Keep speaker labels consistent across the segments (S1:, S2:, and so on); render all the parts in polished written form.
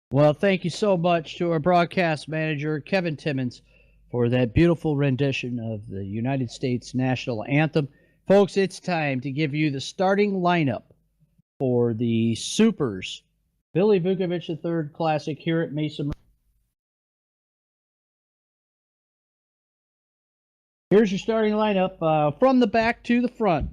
S1: Well, thank you so much to our broadcast manager, Kevin Timmons, for that beautiful rendition of the United States national anthem. Folks, it's time to give you the starting lineup for the Supers Billy Vukovich III Classic here at Mesa. Here's your starting lineup from the back to the front.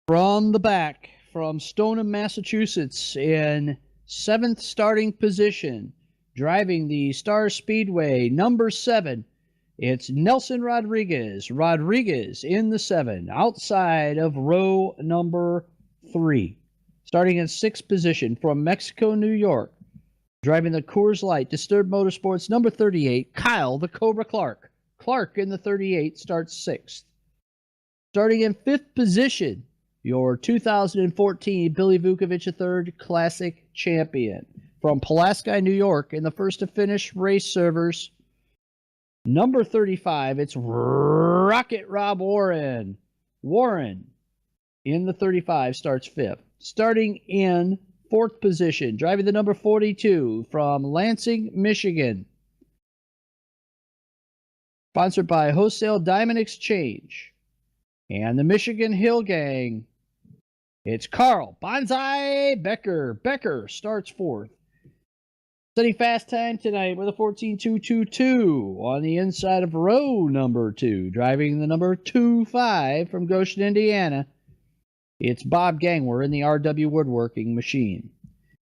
S1: From the back, from Stoneham, Massachusetts, in 7th starting position, driving the Star Speedway, number 7, it's Nelson Rodriguez. Rodriguez in the 7, outside of row number 3. Starting in 6th position from Mexico, New York, driving the Coors Light, Disturbed Motorsports, number 38, Kyle the Cobra Clark. Clark in the 38 starts 6th. Starting in 5th position, your 2014 Billy Vukovich III Classic Champion from Pulaski, New York, in the first to finish race servers. Number 35, it's Rocket Rob Warren. Warren in the 35 starts 5th. Starting in 4th position, driving the number 42 from Lansing, Michigan. Sponsored by Wholesale Diamond Exchange and the Michigan Hill Gang. It's Carl Bonsai Becker. Becker starts 4th. Setting fast time tonight with a 14.222 on the inside of row number 2. Driving the number 25 from Goshen, Indiana. It's Bob Gangwer in the RW Woodworking machine.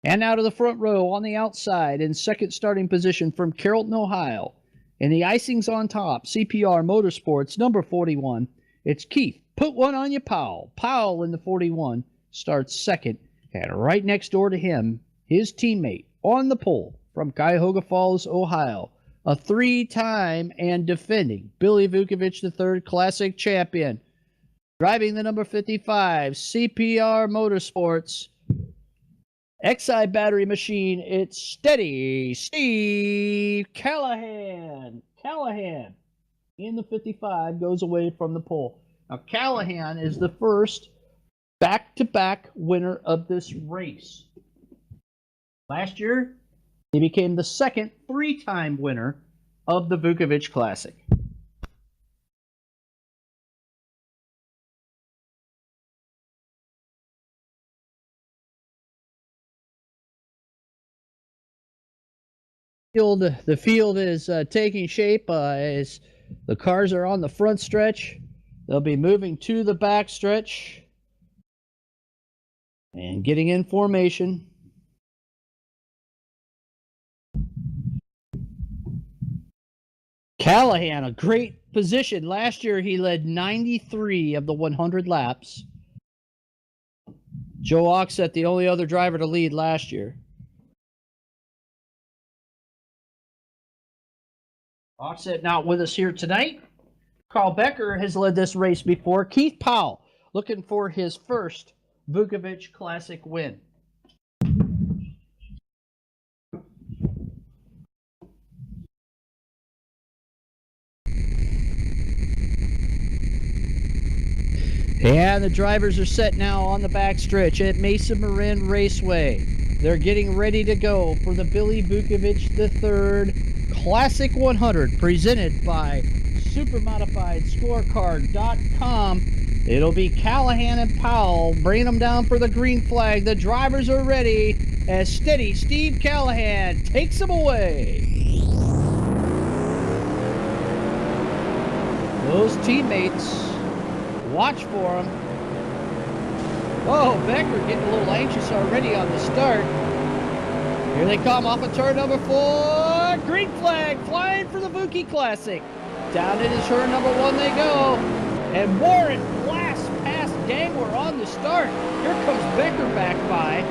S1: And out of the front row on the outside in 2nd starting position from Carrollton, Ohio. In the icings on top, CPR Motorsports, number 41. It's Keith. Put one on you, Powell. Powell in the 41 starts 2nd. And right next door to him, his teammate on the pole from Cuyahoga Falls, Ohio. A 3-time and defending Billy Vukovich III Classic Champion. Driving the number 55, CPR Motorsports. XI battery machine, it's Steady Steve Callahan. Callahan in the 55 goes away from the pole. Now, Callahan is the first back-to-back winner of this race. Last year, he became the second 3-time winner of the Vukovich Classic. The field is taking shape as the cars are on the front stretch. They'll be moving to the back stretch and getting in formation. Callahan, a great position. Last year, he led 93 of the 100 laps. Joe Oxett, the only other driver to lead last year. Oxett not with us here tonight. Carl Becker has led this race before. Keith Powell looking for his first Vukovich Classic win. And the drivers are set now on the backstretch at Mesa Marin Raceway. They're getting ready to go for the Billy Vukovich III Classic 100 presented by Supermodified Scorecard.com. It'll be Callahan and Powell bringing them down for the green flag. The drivers are ready as Steady Steve Callahan takes them away. Those teammates, watch for them. Oh, Becker getting a little anxious already on the start. Here they come off of turn number 4. Green flag flying for the Vuki Classic. Down into turn number 1 they go. And Warren blasts past Gangwer on the start. Here comes Becker back by.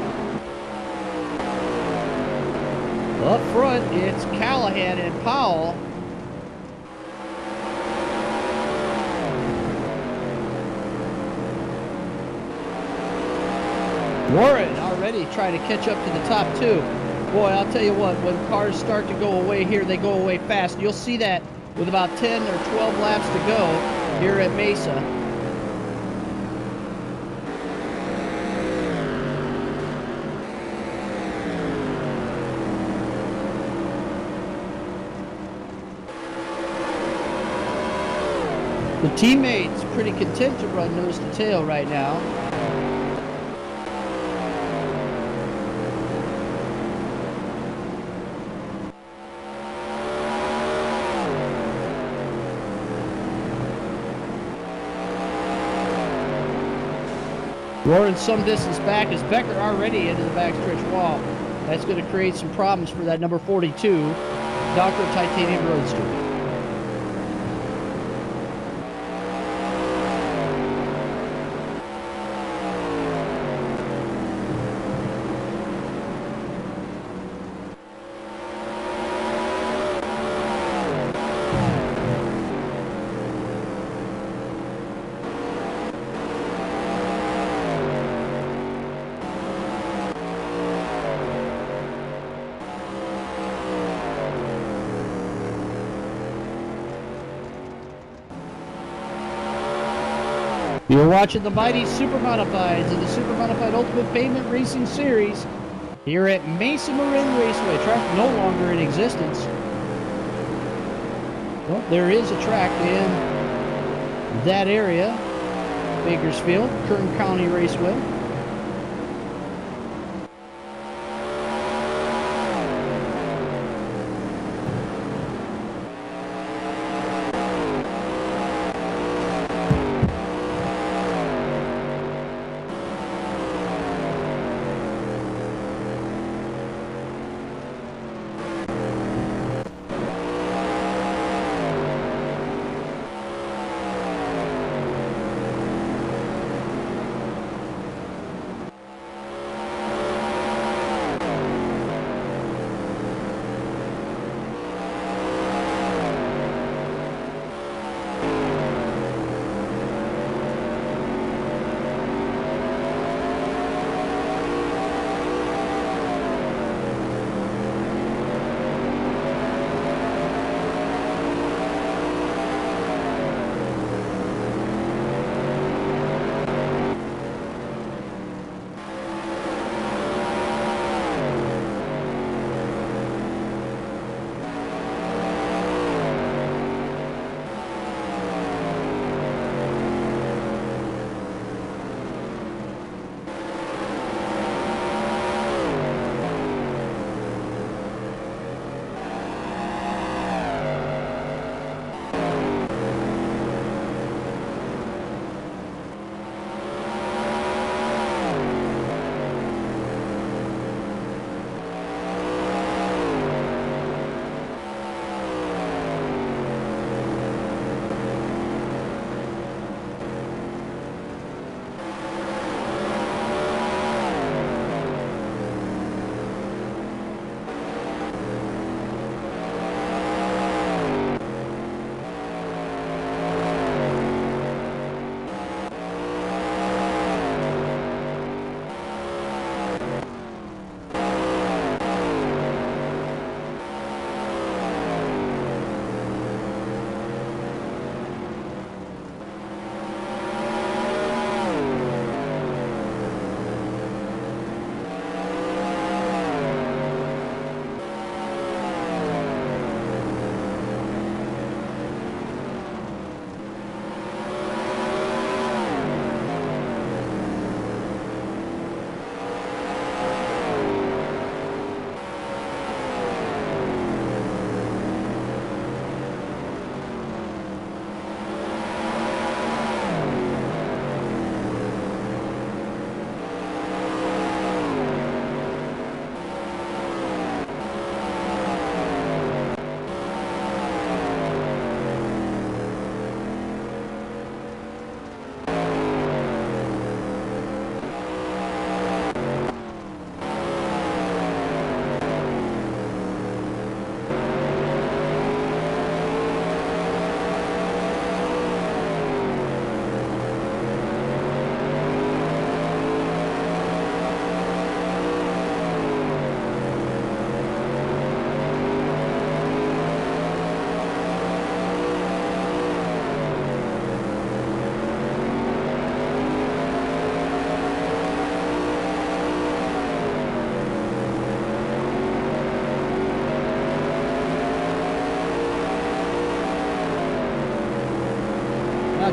S1: Up front, it's Callahan and Powell. Warren already trying to catch up to the top 2. Boy, I'll tell you what, when cars start to go away here, they go away fast. You'll see that with about 10 or 12 laps to go here at Mesa. Teammates pretty content to run nose to tail right now. Roaring some distance back is Becker already into the backstretch wall. That's going to create some problems for that number 42, Dr. Titanium Roadster. You're watching the mighty Supermodifieds in the Supermodified Ultimate Pavement Racing Series here at Mesa Marin Raceway. Track no longer in existence. Well, there is a track in that area, Bakersfield, Kern County Raceway.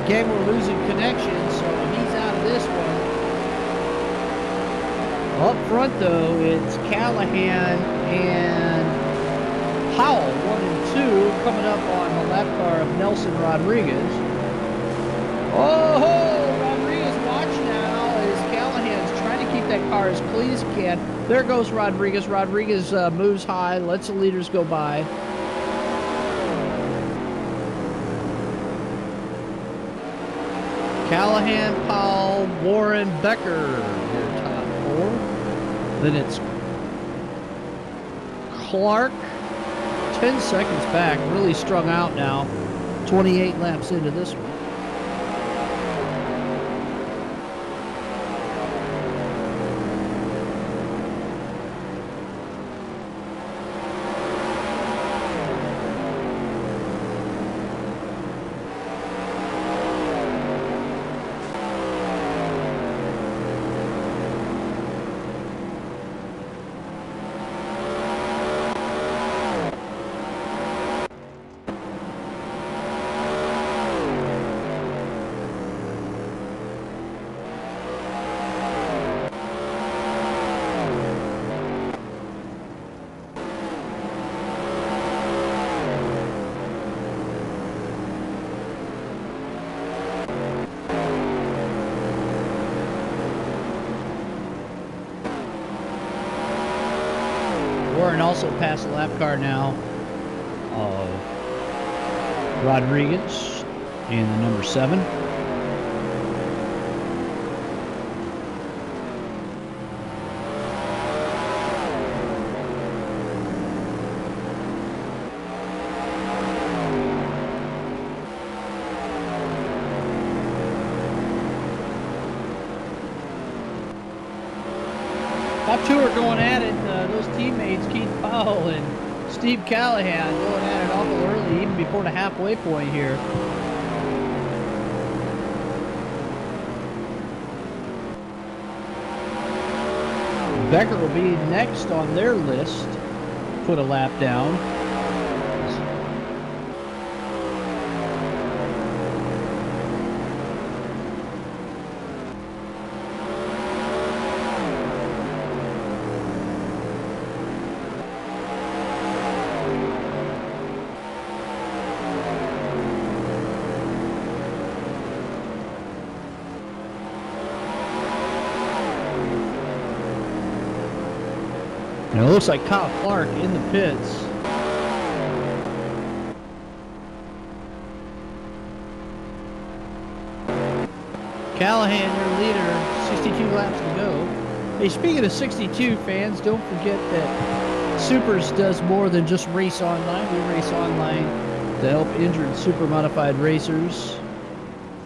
S1: Again, we're losing connection, so he's out of this one. Up front, though, it's Callahan and Powell, 1 and 2, coming up on the lap car of Nelson Rodriguez. Oh, Rodriguez, watch now as Callahan's trying to keep that car as clean as he can. There goes Rodriguez. Rodriguez moves high, lets the leaders go by. Callahan, Powell, Warren, Becker, their top 4. Then it's Clark, 10 seconds back, really strung out now. 28 laps into this one. Warren also passed the lap car now of Rodriguez in the number 7. Top 2 are going at it. Those teammates, Keith Powell and Steve Callahan, going at it awful early, even before the halfway point here. Becker will be next on their list. Put a lap down. And it looks like Kyle Clark in the pits. Callahan, your leader, 62 laps to go. Hey, speaking of 62 fans, don't forget that Supers does more than just race online. We race online to help injured Supermodified racers.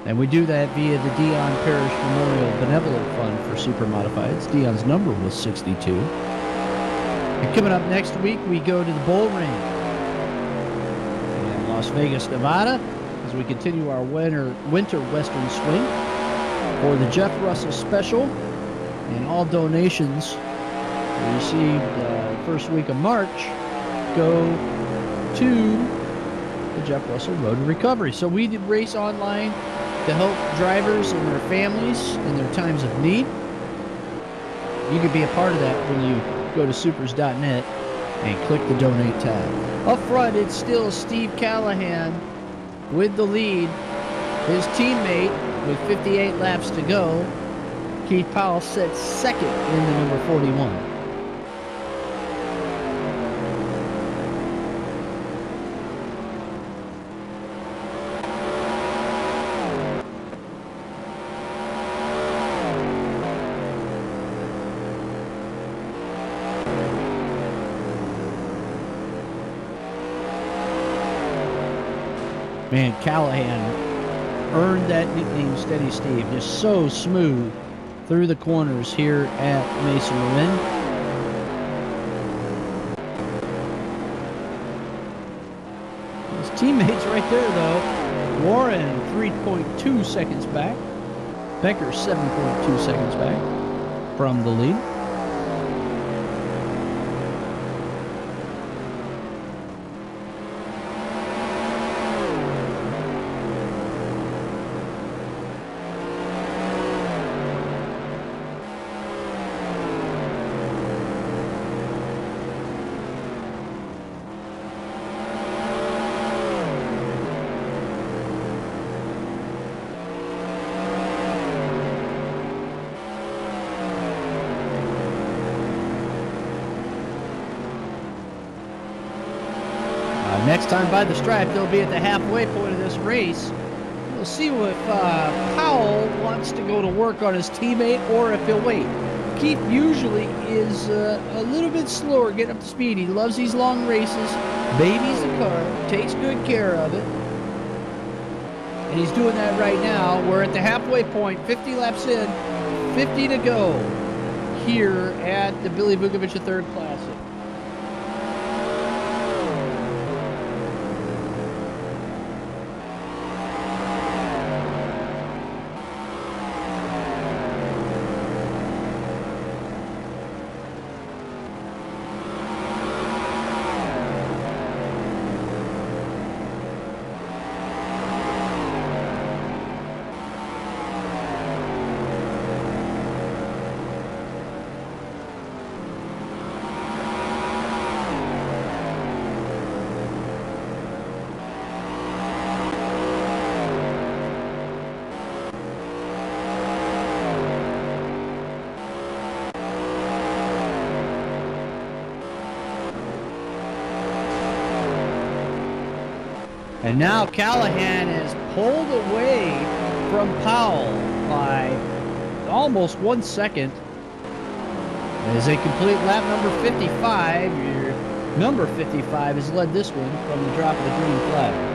S1: And we do that via the Dion Parish Memorial Benevolent Fund for Supermodifieds. Dion's number was 62. And coming up next week, we go to the Bull Ring in Las Vegas, Nevada, as we continue our winter Western Swing for the Jeff Russell Special. And all donations received the first week of March go to the Jeff Russell Road to Recovery. So we did race online to help drivers and their families in their times of need. You could be a part of that when you go to supers.net and click the donate tab. Up front, it's still Steve Callahan with the lead. His teammate with 58 laps to go, Keith Powell, sits second in the number 41. Man, Callahan earned that nickname, Steady Steve. Just so smooth through the corners here at Mesa Marin. His teammates right there, though. Warren, 3.2 seconds back. Becker, 7.2 seconds back from the lead. Next time by the stripe, they'll be at the halfway point of this race. We'll see if Powell wants to go to work on his teammate or if he'll wait. Keith usually is a little bit slower getting up to speed. He loves these long races, babies the car, takes good care of it. And he's doing that right now. We're at the halfway point, 50 laps in, 50 to go here at the Billy Vukovich III Classic. And now Callahan is pulled away from Powell by almost 1 second. As they complete lap number 55, your number 55 has led this one from the drop of the green flag.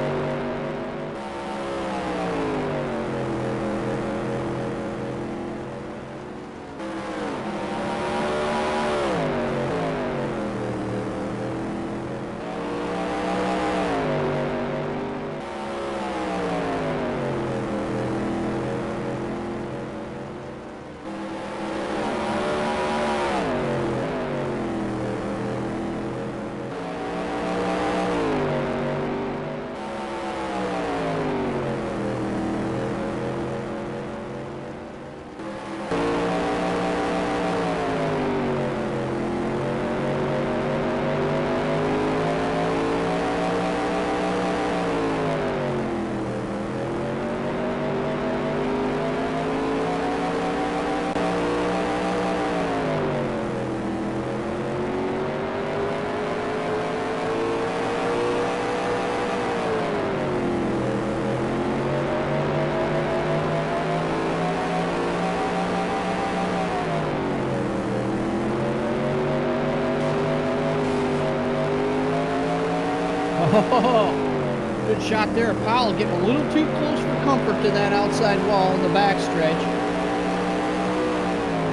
S1: Oh, good shot there. Powell getting a little too close for comfort to that outside wall in the backstretch.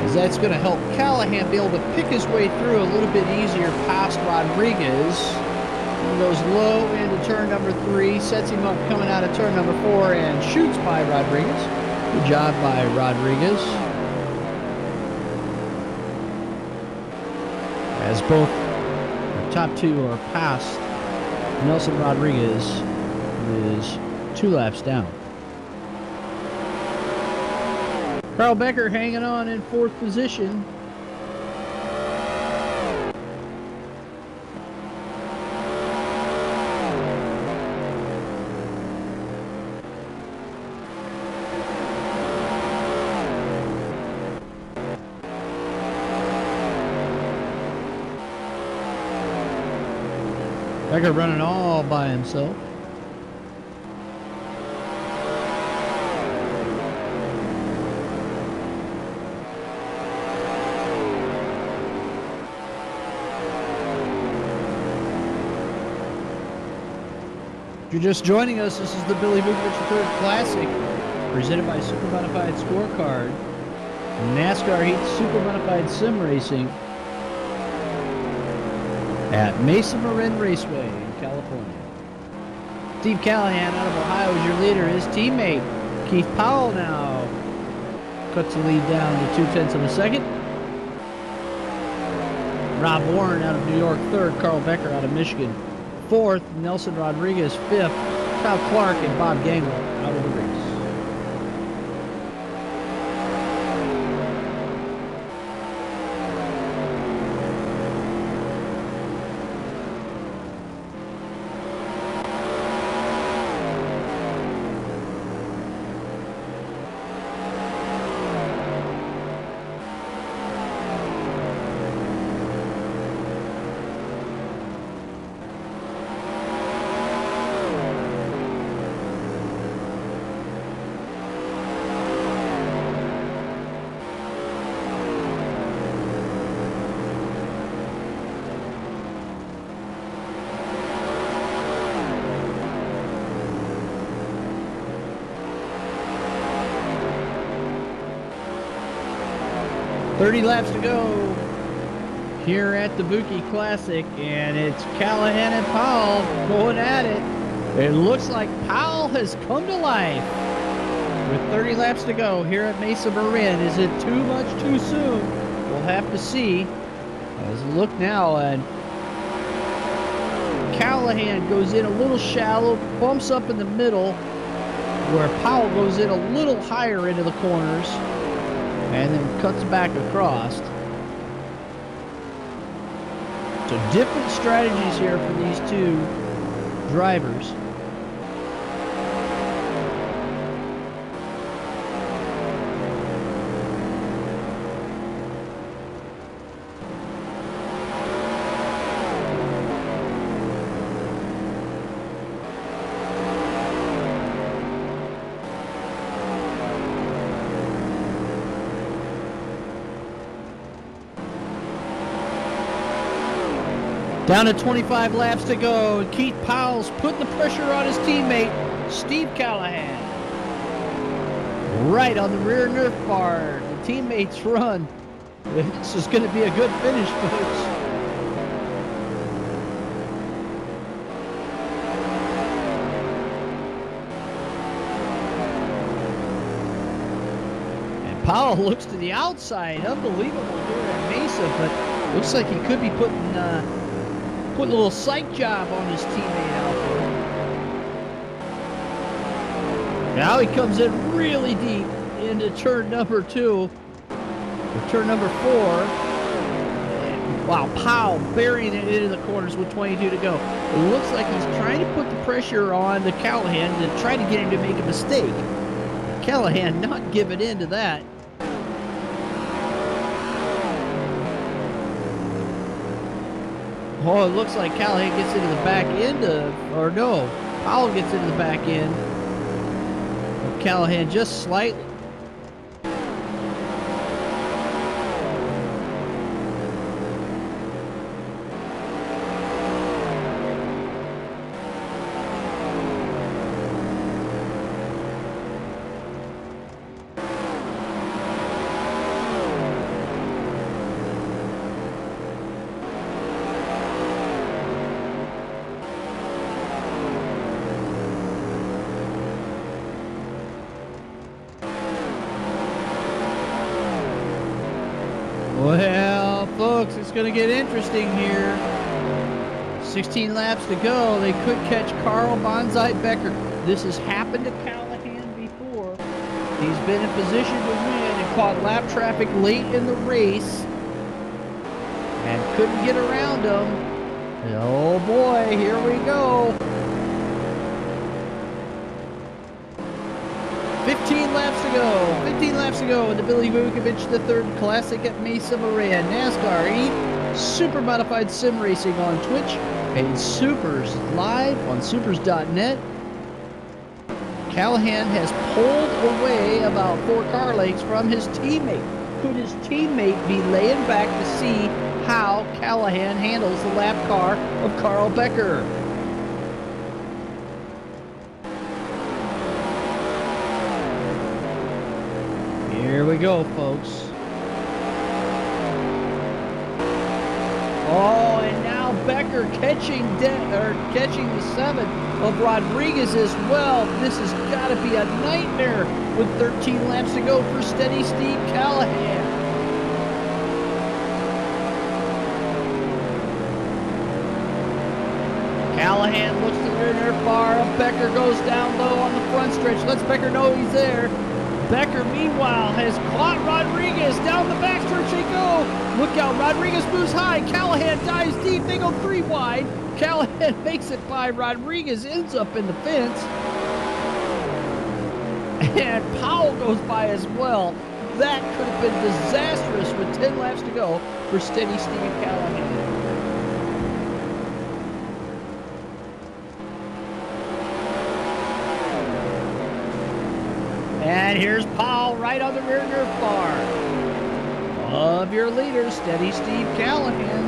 S1: As that's going to help Callahan be able to pick his way through a little bit easier past Rodriguez. He goes low into turn number 3, sets him up coming out of turn number 4, and shoots by Rodriguez. Good job by Rodriguez. As both the top two are past, Nelson Rodriguez is 2 laps down. Carl Becker hanging on in 4th position. Becker running all by himself. If you're just joining us, this is the Billy Vukovich III Classic, presented by Supermodified Scorecard, NASCAR Heat Supermodified Sim Racing at Mesa Marin Raceway in California. Steve Callahan out of Ohio is your leader. His teammate, Keith Powell, now cuts the lead down to 0.2 of a second. Rob Warren out of New York, 3rd. Carl Becker out of Michigan, 4th. Nelson Rodriguez, 5th. Kyle Clark and Bob Gangler out of the race. 30 laps to go here at the Vukovich Classic, and it's Callahan and Powell going at it. It looks like Powell has come to life with 30 laps to go here at Mesa Marin. Is it too much too soon? We'll have to see. As a look now, and Callahan goes in a little shallow, bumps up in the middle, where Powell goes in a little higher into the corners, and then cuts back across. So different strategies here for these two drivers. Down to 25 laps to go. Keith Powell's putting the pressure on his teammate, Steve Callahan. Right on the rear Nerf bar. The teammates run. This is going to be a good finish, folks. And Powell looks to the outside. Unbelievable here at Mesa, but looks like he could be putting a little psych job on his teammate out there. Now he comes in really deep into turn number 2, or turn number 4. And, wow, Powell burying it into the corners with 22 to go. It looks like he's trying to put the pressure on the Callahan to try to get him to make a mistake. Callahan not giving in to that. Oh, it looks like Callahan gets into the back end of, or no, Powell gets into the back end of Callahan just slightly. Well, folks, it's going to get interesting here. 16 laps to go. They could catch Carl Bonsai Becker. This has happened to Callahan before. He's been in position to win and caught lap traffic late in the race and couldn't get around him. Oh boy, here we go. 15 laps to go. 15 laps to go in the Billy Vukovich III Classic at Mesa Marin. NASCAR Eat Supermodified Sim Racing on Twitch and Supers live on supers.net. Callahan has pulled away about 4 car lengths from his teammate. Could his teammate be laying back to see how Callahan handles the lap car of Carl Becker? Here we go, folks. Oh, and now Becker catching the 7 of Rodriguez as well. This has got to be a nightmare with 13 laps to go for steady Steve Callahan. Callahan looks to the rear nerf bar. Becker goes down low on the front stretch. Lets Becker know he's there. Becker, meanwhile, has caught Rodriguez. Down the backstretch they go. Look out, Rodriguez moves high. Callahan dives deep. They go 3 wide. Callahan makes it by. Rodriguez ends up in the fence. And Powell goes by as well. That could have been disastrous with 10 laps to go for steady Steve Callahan. And here's Powell right on the rear nerf bar of your leader, steady Steve Callahan.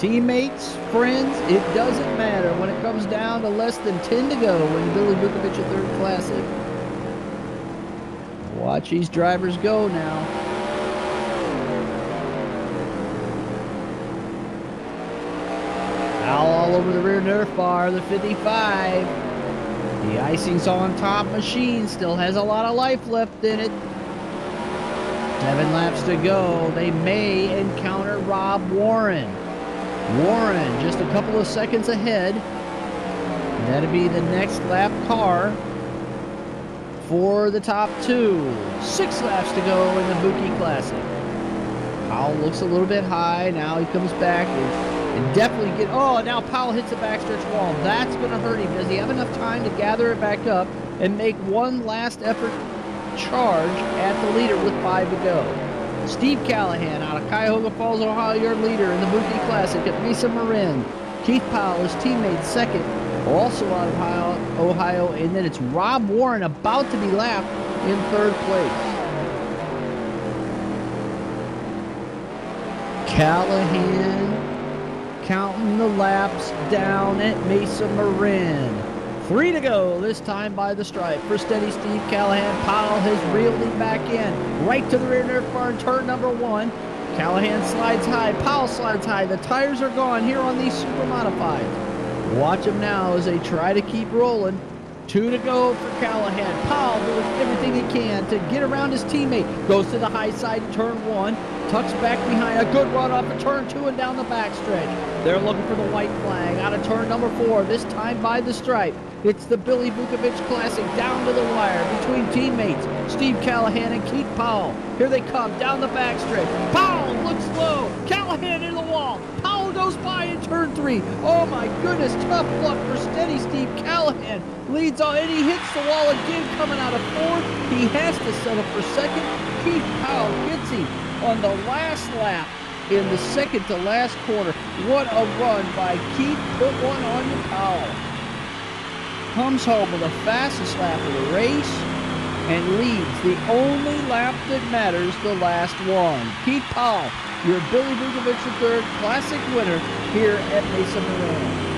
S1: Teammates, friends, it doesn't matter when it comes down to less than 10 to go in the Billy Vukovich III Classic. Watch these drivers go now. Foul all over the rear Nerf bar, the 55. The icing's on top machine, still has a lot of life left in it. 7 laps to go. They may encounter Rob Warren. Warren just a couple of seconds ahead. That'll be the next lap car for the top 2. 6 laps to go in the Vuki Classic. Powell looks a little bit high. Now he comes back and definitely get... Oh, now Powell hits the backstretch wall. That's going to hurt him. Does he have enough time to gather it back up and make one last effort charge at the leader with 5 to go? Steve Callahan out of Cuyahoga Falls, Ohio, your leader in the Vuki Classic at Mesa Marin. Keith Powell, his teammate, second, also out of Ohio. And then it's Rob Warren about to be lapped in 3rd place. Callahan counting the laps down at Mesa Marin. 3 to go, this time by the stripe for steady Steve Callahan. Powell has reeled him back in, right to the rear Nerf bar in turn number 1. Callahan slides high, Powell slides high. The tires are gone here on these Supermodified. Watch them now as they try to keep rolling. 2 to go for Callahan. Powell doing everything he can to get around his teammate. Goes to the high side in turn 1. Tucks back behind. A good run off of turn 2 and down the backstretch. They're looking for the white flag out of turn number 4. This time by the stripe. It's the Billy Vukovich Classic down to the wire between teammates Steve Callahan and Keith Powell. Here they come down the backstretch. Powell looks low. Callahan in the wall. Powell goes by in turn 3. Oh my goodness, tough luck for steady Steve Callahan. Leads on and he hits the wall again coming out of 4th. He has to settle for 2nd. Keith Powell gets him on the last lap in the 2nd to last corner. What a run by Keith. Put one on you, Powell. Comes home with the fastest lap of the race and leads the only lap that matters, the last one. Keith Powell, your Billy Vukovich III Classic winner here at Mesa Marin.